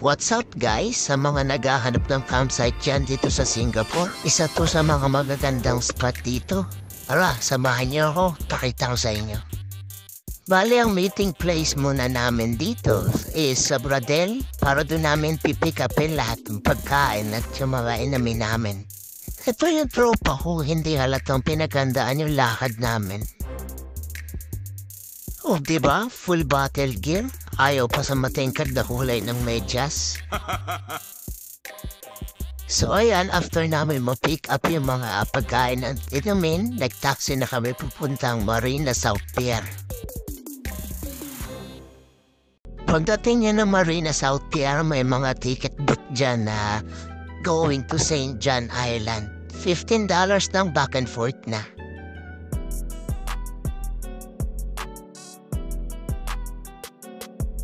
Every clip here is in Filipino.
What's up guys sa mga naghahanap ng campsite dyan dito sa Singapore? Isa to sa mga magagandang spot dito. Tara, samahan niyo ako, pakita ko sa inyo. Bale, ang meeting place muna namin dito is sa Bradel para doon namin pipick upin lahat ng pagkain at yung mga inamin namin. Ito yung tropa ko, hindi halatang pinagandaan yung lakad namin. Oh, diba? Full battle gear? Ayaw pa sa matingkad na kulay ng medyas. So ayan, after namin ma-pick up yung mga pagkain at inumin, nag-taxi na kami pupuntang Marina South Pier. Pagdating niya ng Marina South Pier, may mga ticket book dyan na going to St. John Island. $15 ng back and forth na.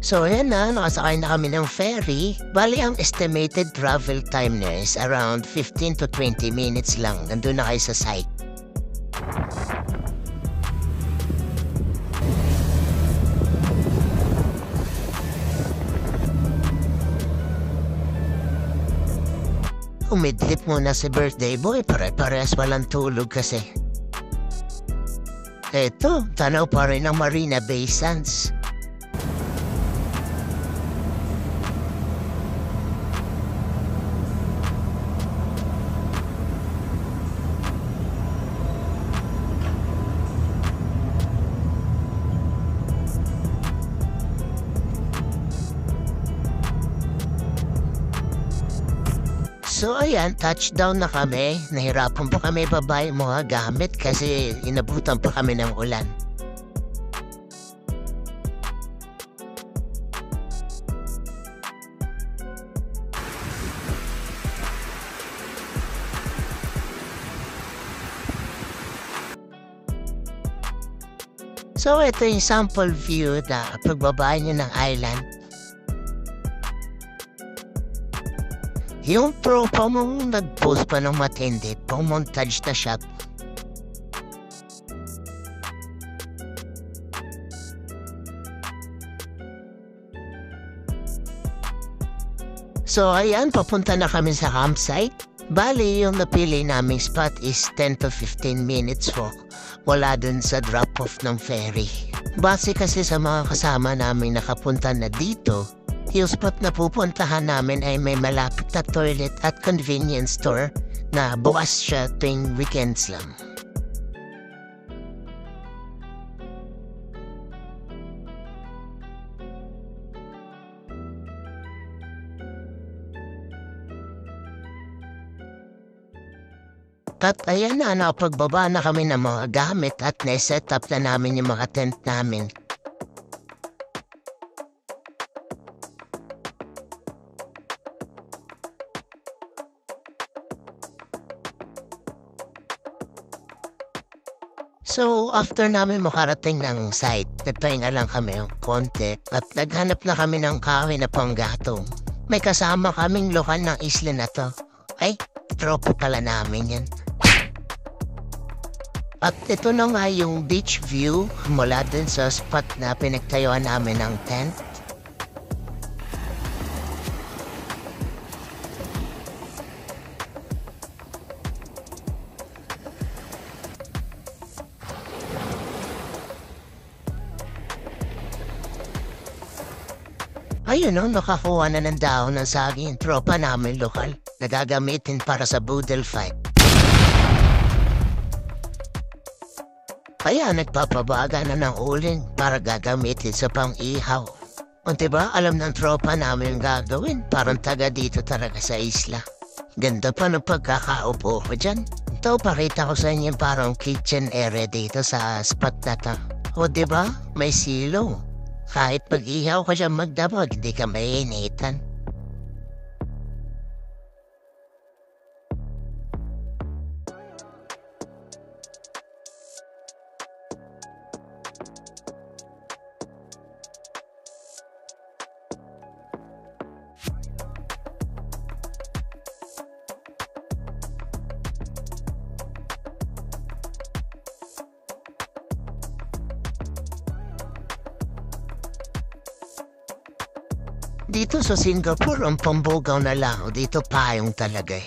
So ayan na, nakasakay na kami ng ferry. Bali ang estimated travel time niya is around 15 to 20 minutes lang. Nandun na kayo sa site. Umidlip muna si birthday boy, pare-parehas walang tulog kasi. Eto, tanaw pa rin ang Marina Bay Sands. So ayan, touchdown na kami. Nahirapan pa kami babay mga gamit kasi inabutan pa kami ng ulan. So ito yung sample view na pagbaba nyo ng island. Yung tropa mong nag-post pa ng matindi, pang-montage na shot. So ayan, papunta na kami sa campsite. Bali, yung napili naming spot is 10 to 15 minutes walk. Wala dun sa drop-off ng ferry. Base kasi sa mga kasama namin nakapunta na dito, yung spot na pupuntahan namin ay may malapit na toilet at convenience store na bukas siya tuwing weekends lang. At ayan na, napagbaba na kami ng mga gamit at na-set up na namin yung mga tent namin. So, after namin makarating ng site, nagpahinga lang kami ng konti at naghanap na kami ng kahoy na panggatong. May kasama kaming lokal ng isla na to. Ay, tropa pala namin yan. At ito na nga yung beach view mula dun sa spot na pinagtayuan namin ng tent. Ayun o, nakakuha na ng dahon ng saging tropa namin lokal na gagamitin para sa boodle fight. Kaya nagpapabaga na ng uling para gagamitin sa pang-ihaw. O diba, alam ng tropa namin gagawin, parang taga dito talaga sa isla. Ganda pa ng pagkakaupo ko dyan. Ito, pakita ko sa inyo parang kitchen area dito sa spot na to. O diba, may silong. Kahit pag-ihaw ka dyan magdamag, hindi ka mainitan. dito sa Singapore, ang pambugaw na lang. Dito payong talaga eh.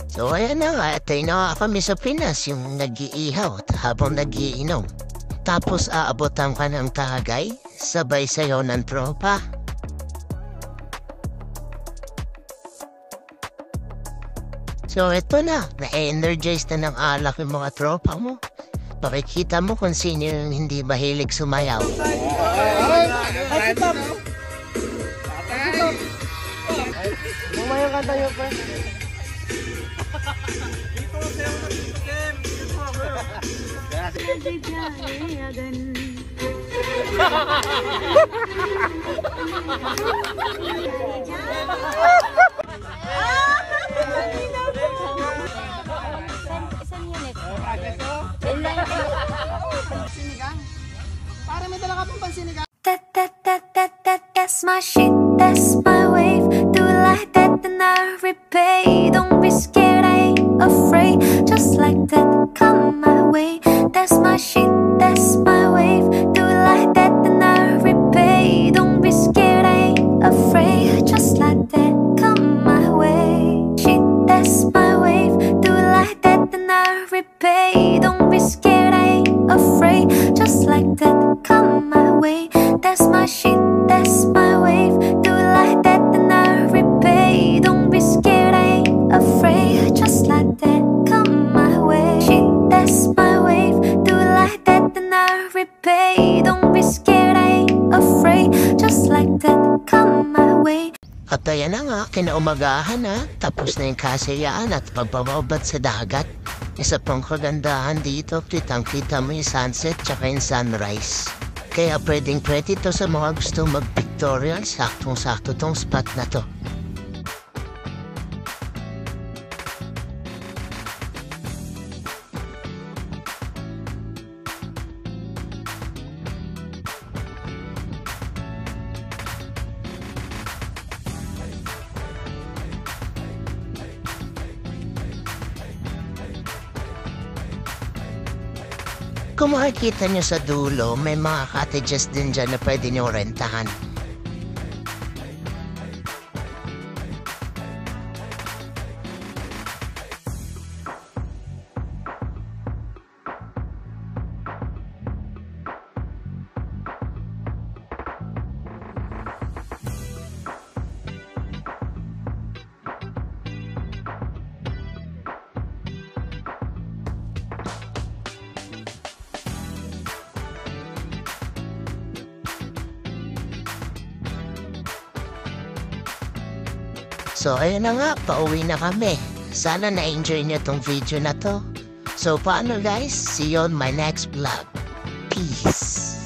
So ayan na nga, tayo na kami sa Pinas, yung nag-iihaw habang nag-iinom. Tapos aabotan ka ng tagay, sabay sayo ng tropa. So ito na-energize na ng alak yung mga tropa mo. Pakikita mo kung sino yung hindi mahilig sumayaw. Bumayang ka tayo pa. Para may dala ka pang pansinigang. That's my shit, that's my wave. Do it like that, then I repay. Don't be scared, I ain't afraid. Just like that, come my way. That's my shit, that's my wave. Do it like that, then I repay. Don't be scared, I ain't afraid. Just like that, come my way. Shit, that's my wave. Do it like that, then I repay. Don't be scared, I ain't afraid. Just like that, come my way. That's my shit, that's my wave. Do it like that, then I repay. Don't be scared, I ain't afraid. Just like that, come my way. Shit, that's my wave. Do it like that, then I repay. Don't be scared, I ain't afraid. Just like that, come my way. At ayan na nga, kinaumagahan na, tapos na yung kasayaan at pagbababad sa dagat. Isa pang kagandahan dito, kitang-kita mo yung sunset tsaka yung sunrise. Kaya pwedeng-pwede to sa mga gusto mag-pictorial, saktong-sakto tong spot na to. Kung makikita nyo sa dulo, may mga cottages din dyan na pwede nyo rentahan. So ayun na nga, pauwi na kami. Sana na-enjoy nyo tong video na to. So paano guys? See you on my next vlog. Peace!